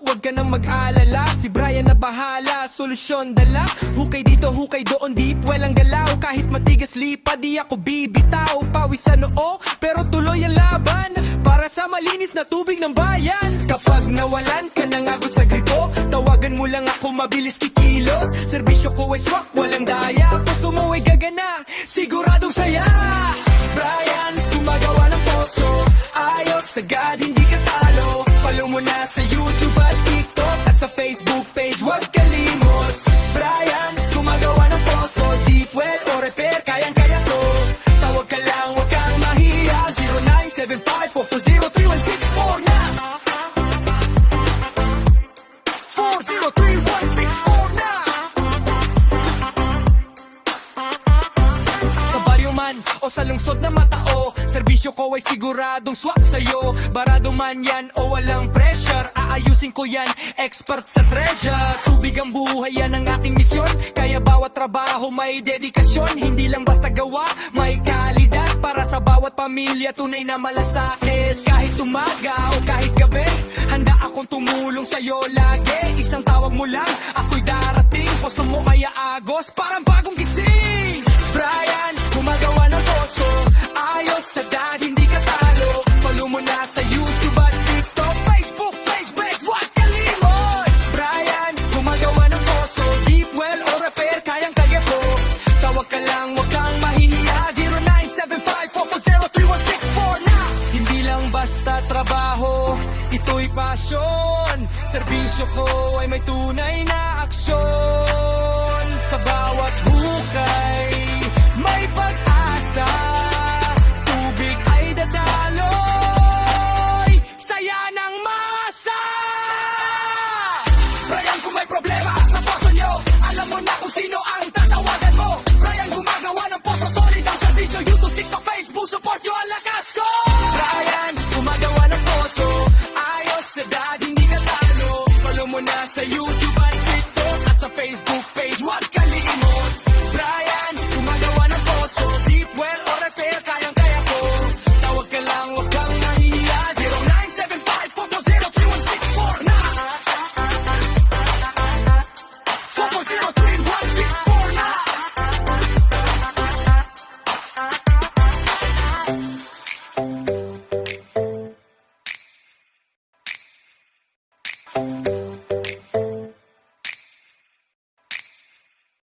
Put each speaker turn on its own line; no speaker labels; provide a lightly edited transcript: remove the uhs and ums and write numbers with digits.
wag ka nang mag-alala. Si Brian na bahala, solusyon dala. Hukay dito, hukay doon, deep well ang galaw. Kahit matigas lipa, di ako bibitaw. Pawis sa noo, pero tuloy ang laban para sa malinis na tubig ng bayan. Kapag nawalan ka ng agos sa gripo, tawagan mo lang ako, mabilis kikilos. Serbisyo ko ay swak, walang daya. Puso mo ay gagana, siguradong saya. Brian, gumagawa ng poso, ayos, sagad, hindi ka talo. Follow mo na sa YouTube at TikTok at sa Facebook page, huwag kalimot. Brian, gumagawa ng poso, deep well o repair, kayang-kaya to. Tawag ka lang, huwag kang mahiya, 0975-440-3164 na 403-164 na. Sa baryo man o sa lungsod na matao, serbisyo ko ay siguradong swak sa'yo. Barado man yan o walang pressure, aayusin ko yan, expert sa treasure. Tubig ang buhay, yan ang ating misyon. Kaya bawat trabaho may dedikasyon. Hindi lang basta gawa, may kalidad. Para sa bawat pamilya, tunay na malasakit. Kahit umaga o kahit gabi, handa akong tumulong sa'yo lagi. Isang tawag mo lang, ako'y darating. Puso mo kaya agos, parang bagong gising. Brian, gumagawa ng poso, ayos, sagad, hindi ka talo. Follow mo na sa YouTube at TikTok, Facebook page, huwag kalimot. Brian, gumagawa ng poso, deep well o repair, kayang-kaya ko. Tawag ka lang, huwag kang mahihiya, 0975-440-3164 na. Hindi lang basta trabaho, ito'y pasyon. Serbisyo ko ay may tunay na aksyon. Sa bawat hukay, may pag-asa. Tubig ay dadaloy, saya ng masa. Brian, kung may problema sa poso nyo, alam mo na kung sino ang tatawagan mo. Brian, gumagawa ng poso, solid ang serbisyo. YouTube, TikTok, Facebook, support nyo ang lakas ko. Brian, gumagawa ng poso, ayos, sedad, hindi ka talo. Follow mo na sa YouTube at